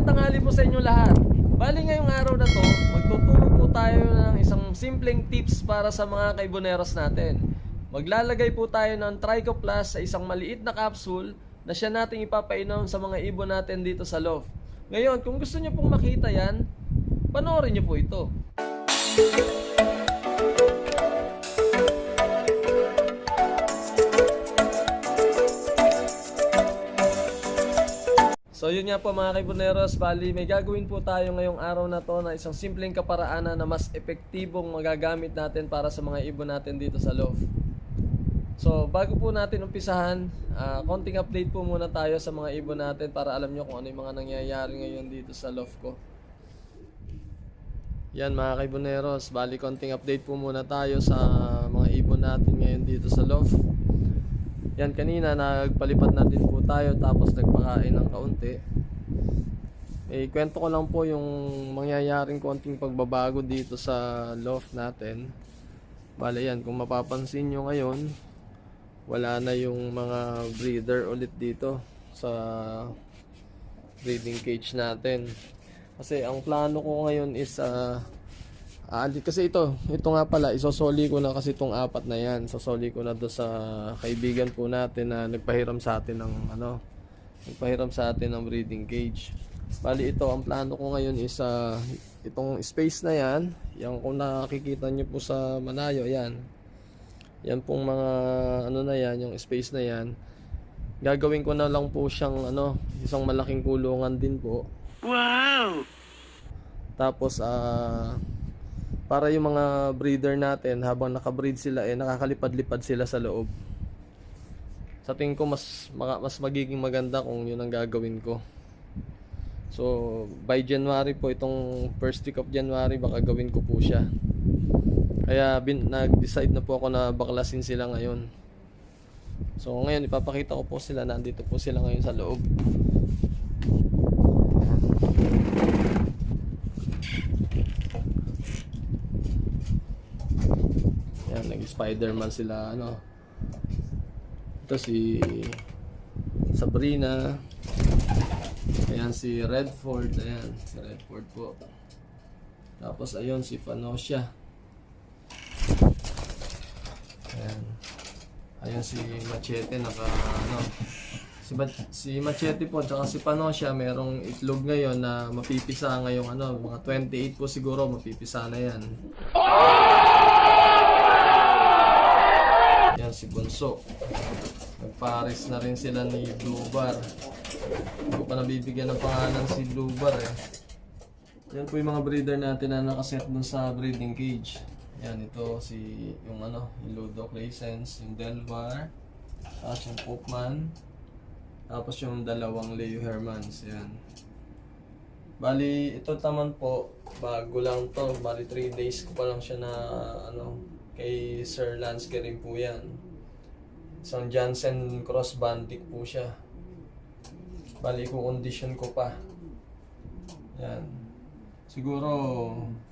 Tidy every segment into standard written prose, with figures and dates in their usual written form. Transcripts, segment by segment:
tanghali po sa inyo lahat. Bali ngayong araw na to, magtuturo po tayo ng isang simpleng tips para sa mga kaiboneros natin. Maglalagay po tayo ng Trichoplast sa isang maliit na capsule na siya nating ipapainom sa mga ibon natin dito sa loft. Ngayon, kung gusto nyo pong makita yan, panoorin nyo po ito. So yun nga po mga kaiboneros, bali may gagawin po tayo ngayong araw na to na isang simpleng kaparaanan na mas epektibong magagamit natin para sa mga ibon natin dito sa loft. So bago po natin umpisahan, konting update po muna tayo sa mga ibon natin para alam nyo kung ano yung mga nangyayari ngayon dito sa loft ko. Yan mga kaiboneros, bali konting update po muna tayo sa mga ibon natin ngayon dito sa loft. Yan, kanina nagpalipat natin po tayo tapos nagpakain ng kaunti. Kwento ko lang po yung mangyayaring konting pagbabago dito sa loft natin. Bale yan, kung mapapansin nyo ngayon, wala na yung mga breeder ulit dito sa breeding cage natin. Kasi ang plano ko ngayon is kasi ito nga pala, isosoli ko na kasi itong apat na yan. Sosoli ko na do sa kaibigan po natin na nagpahiram sa atin ng breeding cage. Bali ito, ang plano ko ngayon is itong space na yan, yung kung nakikita nyo po sa Manayo, yan pong mga na yan, yung space na yan, gagawin ko na lang po siyang isang malaking kulungan din po. Wow! Tapos para yung mga breeder natin, habang nakabreed sila, nakakalipad-lipad sila sa loob. Sa tingin ko mas magiging maganda kung yun ang gagawin ko. So by January po, itong first week of January, baka gawin ko po siya. Kaya nag-decide na po ako na baklasin sila ngayon. So ngayon ipapakita ko po sila, nandito po sila ngayon sa loob. Spider-Man sila, ito si Sabrina, ayan si Redford, si Redford po, tapos ayun si Panosia, ayan si Machete, si Machete po tsaka si Panosia, merong itlog ngayon na mapipisa ngayong mga 28 po siguro, mapipisa na yan. Yan si Bunso. Nagpares na rin sila ni Blue Bar. Hindi ko pa nabibigyan ng pangalan si Blue Bar Yan po yung mga breeder natin na nakaset dun sa breeding cage. Yan, ito yung Ludo Crescens, yung Delvar, tapos yung Popman, tapos yung dalawang Leo Hermans. Yan. Bali, ito naman po, bago lang to. Bali, 3 days ko pa lang siya na kay Sir Lance rin po yan. Isang Jansen Cross Bandic po siya. Bali ko condition ko pa. Yan. Siguro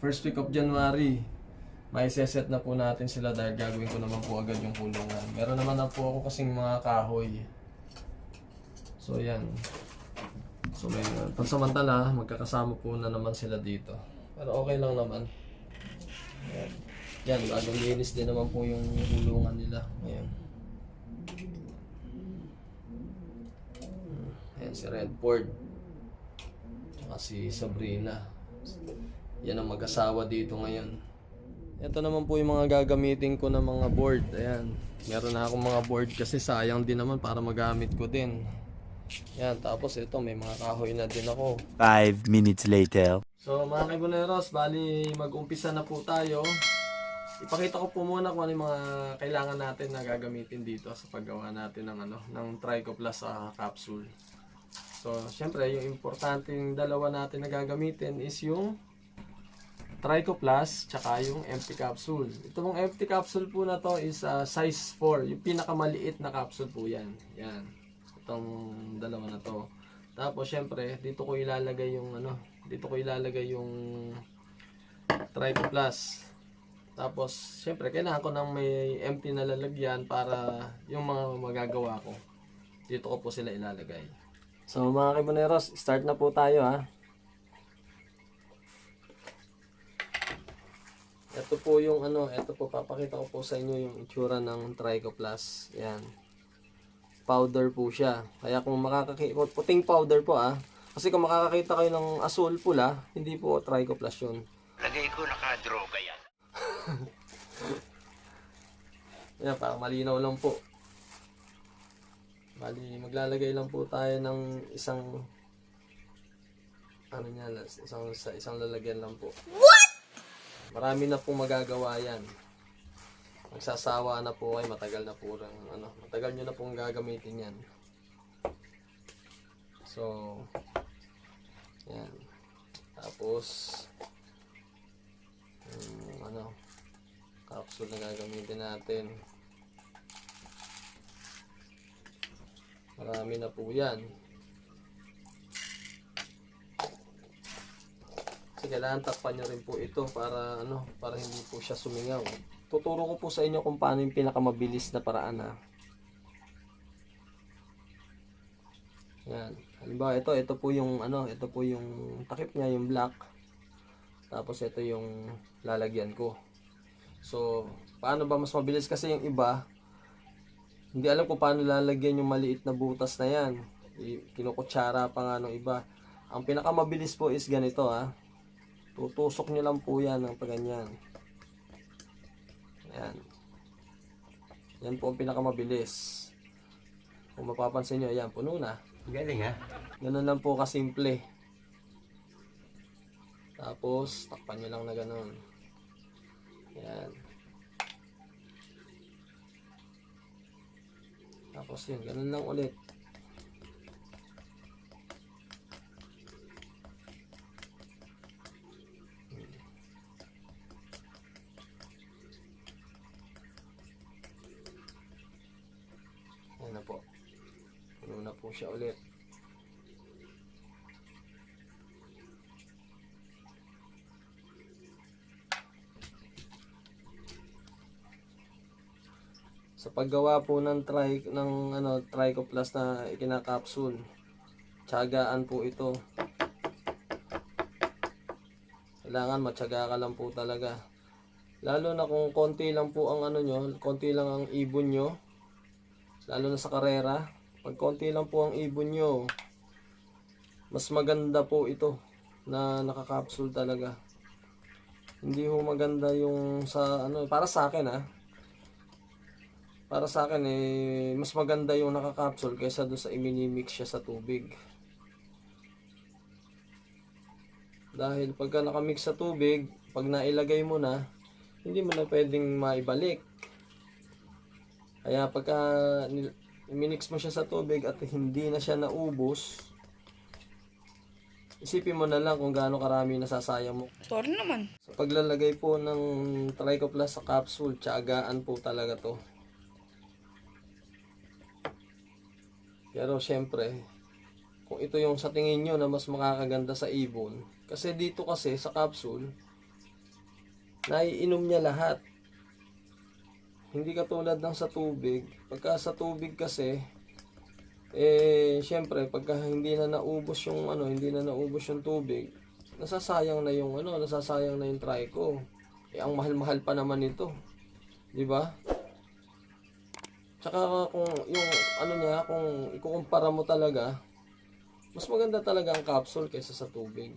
first week of January may set na po natin sila dahil gagawin ko naman po agad yung kulungan. Meron naman na po ako kasing mga kahoy. So yan. So may pansamantala magkakasama po na naman sila dito. Pero okay lang naman. Yan. Yan, bagong linis din naman po yung hulungan nila ngayon. Ayan si Redford. Tsaka si Sabrina. Yan ang mag-asawa dito ngayon. Ito naman po yung mga gagamitin ko ng mga board. Ayan. Meron na akong mga board kasi sayang din naman para magamit ko din. Yan, tapos ito may mga kahoy na din ako. 5 minutes later. So mga kaiboneros, bali mag-umpisa na po tayo. Ipakita ko po muna kung ano yung mga kailangan natin na gagamitin dito sa paggawa natin ng Trichoplast capsule. So, syempre, yung importante yung dalawa natin na gagamitin is yung Trichoplast tsaka yung empty capsule. Itong empty capsule po na to is size 4, yung pinakamaliit na capsule po yan. Yan. Itong dalawa na to. Tapos syempre, dito ko ilalagay yung Trichoplast. Tapos, syempre, kailangan ko ng may empty na lalagyan para yung mga magagawa ko. Dito ko po sila ilalagay. So, mga kaiboneros, start na po tayo ha. ito po yung ano, ito po papakita ko po sa inyo yung itsura ng Trico Plus. Yan. Powder po siya. Kaya kung makakakita, puting powder po Kasi kung makakakita kayo ng asul pula, hindi po Trico Plus yun. Lagay ko nakadroga yan. Yan, parang malinaw lang po. Bali, maglalagay lang po tayo ng isang ano niya, isang lalagyan lang po. What? Marami na pong magagawa yan. Magsasawa na po kayo, matagal na po matagal nyo na pong gagamitin yan. So, yan. Tapos, capsule na gagamitin natin. Marami na po yan. Kasi kailangan takpan nyo rin po ito para para hindi po siya sumingaw. Tuturo ko po sa inyo kung paano yung pinakamabilis na paraan Yan. Halimbawa ito po yung ito po yung takip niya, yung black. Tapos ito yung lalagyan ko. So, paano ba mas mabilis kasi yung iba? Hindi alam kung paano lalagyan yung maliit na butas na yan. Kinukutsara pa nga ng iba. Ang pinakamabilis po is ganito Tutusok nyo lang po yan ng paganyan. Ayan. Yan po ang pinakamabilis. Kung mapapansin nyo, ayan, puno na. Galing ha? Ganun lang po kasimple. Tapos, takpan nyo lang na ganun. Ayan. Tapos yun, ganun lang ulit. Ayan na po. Puno na po siya ulit. Sa paggawa po ng Trico Plus na ikinakapsul, tiyagaan po ito. Kailangan matyaga ka lang po talaga. Lalo na kung konti lang po ang konti lang ang ibon nyo. Lalo na sa karera, pag konti lang po ang ibon nyo, mas maganda po ito na nakakapsul talaga. Hindi ho maganda yung sa para sa akin Para sa akin mas maganda yung nakakapsul kaysa doon sa iminimix siya sa tubig. Dahil pagka nakamix sa tubig, pag nailagay mo na, hindi mo na pwedeng maibalik. Kaya pagka iminix mo siya sa tubig at hindi na siya naubos, isipin mo na lang kung gaano karami nasasayang mo. Sorry naman. Sa paglalagay po ng Trico Plus sa capsule, tiyagaan po talaga to. Pero syempre, kung ito yung sa tingin nyo na mas makakaganda sa ibon, kasi dito kasi sa capsule, naiinom niya lahat. Hindi katulad ng sa tubig. Pagka sa tubig kasi, syempre, pagka hindi na naubos yung hindi na naubos yung tubig, nasasayang na yung Trico. Ang mahal-mahal pa naman ito. 'Di ba? Tsaka kung yung kung ikukumpara mo talaga, mas maganda talaga ang capsule kaysa sa tubig.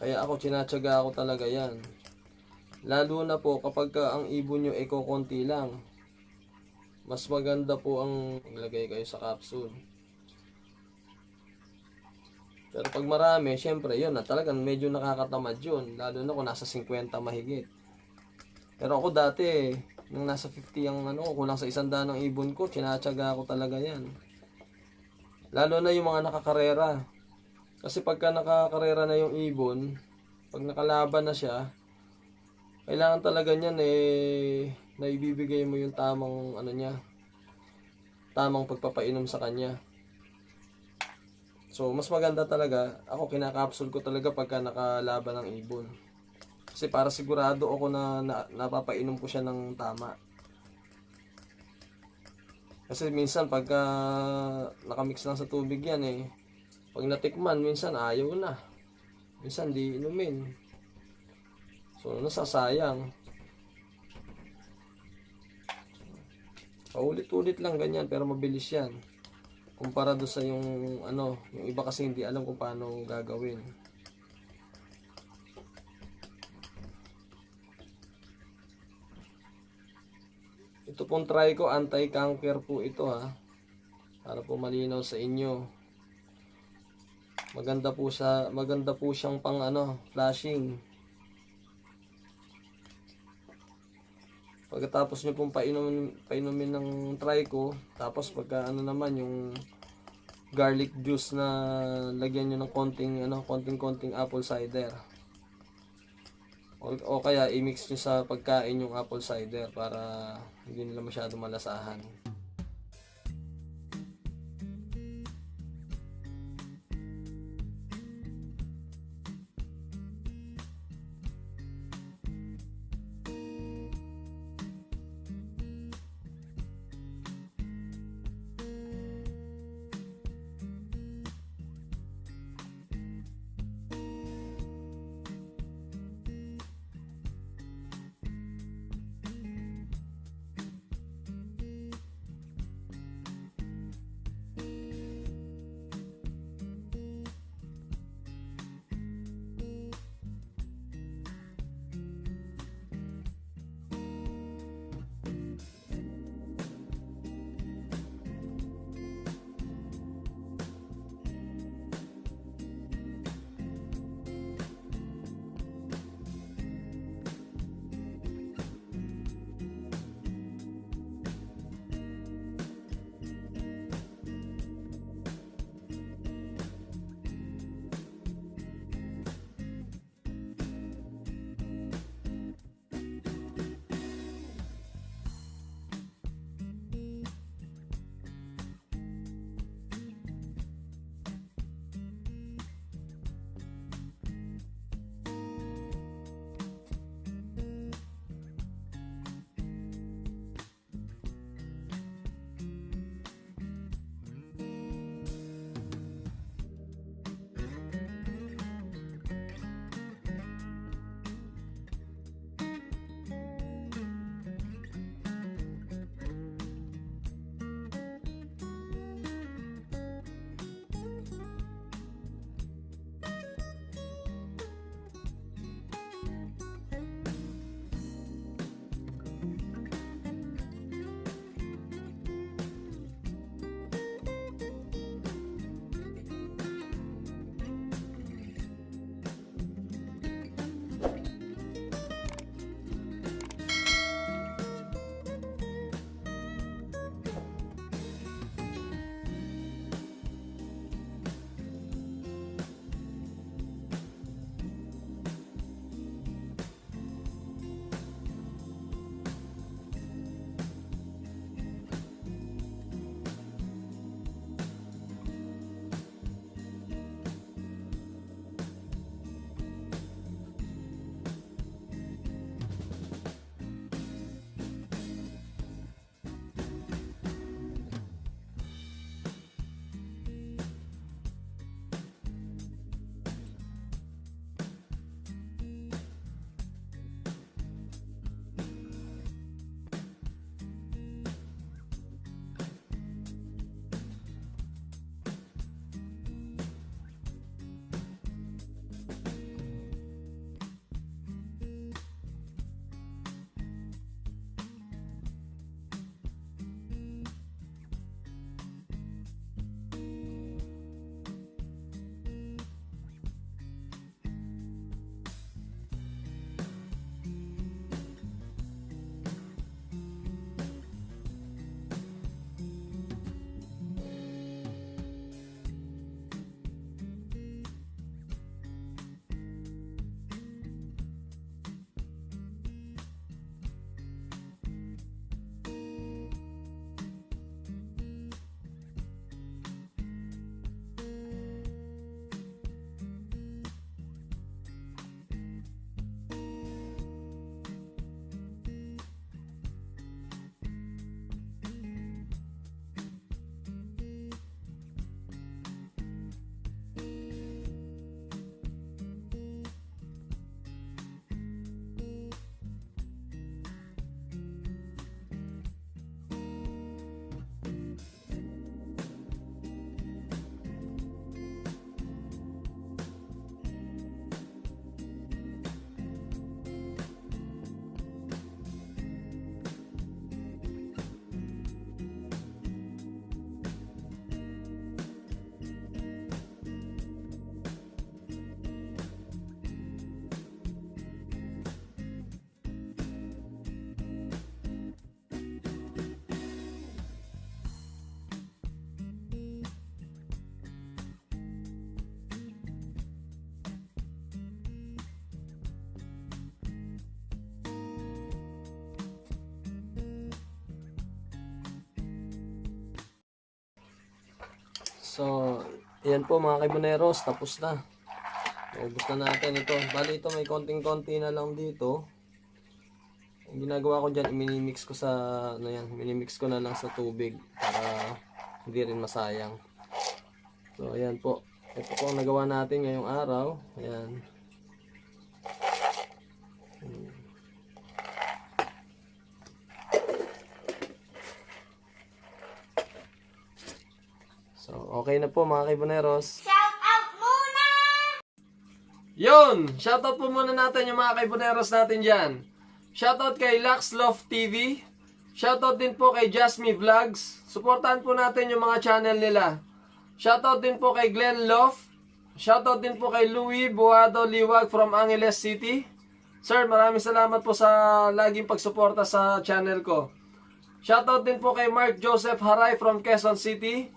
Kaya ako tinatyaga ako talaga 'yan. Lalo na po kapag ang ibon nyo konti lang. Mas maganda po ang maglagay kayo sa capsule. Pero pag marami, syempre yun talagang medyo nakakatamad yun. Lalo na kung nasa 50 mahigit. Pero ako dati, nung nasa 50 ang kulang sa 100 ng ibon ko, tinatyaga ako talaga yan. Lalo na yung mga nakakarera. Kasi pagka nakakarera na yung ibon, pag nakalaban na siya, kailangan talaga niyan na ibibigay mo yung tamang tamang pagpapainom sa kanya. So mas maganda talaga, ako kinakapsul ko talaga pagka nakalaban ng ibon. Kasi para sigurado ako na napapainom ko siya ng tama. Kasi minsan pagka nakamix lang sa tubig yan pag natikman minsan ayaw na. Minsan di inumin. So, nasasayang. Paulit-ulit lang ganyan, pero mabilis yan. Kumpara doon sa yung ano, yung iba kasi hindi alam kung paano gagawin. Ito pong try ko, anti-canker po ito ha. Para po malinaw sa inyo. Maganda po siyang pang ano, flashing. Pagkatapos nyo pong painumin ng try ko, tapos pagka ano naman yung garlic juice na lagyan nyo ng konting apple cider. O kaya i-mix nyo sa pagkain yung apple cider para hindi nila masyado malasahan. So, ayan po mga kaibuneros, tapos na. Ubus na natin ito. Bali ito may konting-konti na lang dito. Ang ginagawa ko dyan, minimix ko sa, ano yan, minimix ko na lang sa tubig para hindi rin masayang. So, ayan po. Ito po ang nagawa natin ngayong araw. Ayan. So, okay na po mga kaibuneros. Yun! Shoutout po muna natin yung mga kaibuneros natin dyan. Shoutout kay Lux Love TV. Shoutout din po kay Jasmine Vlogs. Suportahan po natin yung mga channel nila. Shoutout din po kay Glenn Love. Shoutout din po kay Louie Buado Liwag from Angeles City. Sir, maraming salamat po sa laging pagsuporta sa channel ko. Shoutout din po kay Mark Joseph Haray from Quezon City.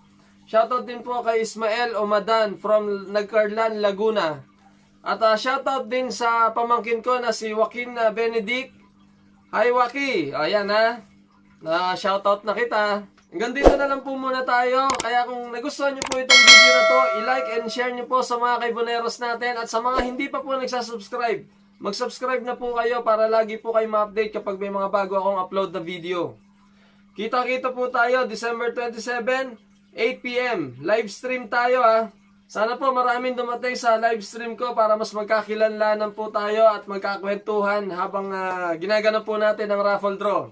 Shoutout din po kay Ismael Omadan from Nagcarlan, Laguna. At shoutout din sa pamangkin ko na si Joaquin Benedict. Hi Waki! Ayan ha. Shoutout na kita. Hanggang dito na lang po muna tayo. Kaya kung nagustuhan nyo po itong video na to, i-like and share nyo po sa mga kaibuneros natin. At sa mga hindi pa po nagsasubscribe, mag-subscribe na po kayo para lagi po kayo ma-update kapag may mga bago akong upload na video. Kita-kita po tayo December 27, 8 PM. Live stream tayo ha. Sana po maraming dumating sa live stream ko para mas magkakilanlanan po tayo at magkakwentuhan habang ginagana po natin ang raffle draw.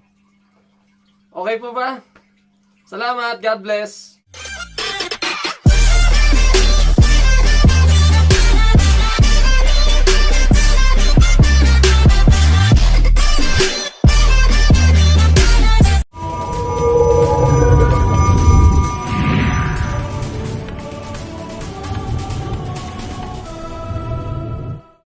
Okay po ba? Salamat. God bless.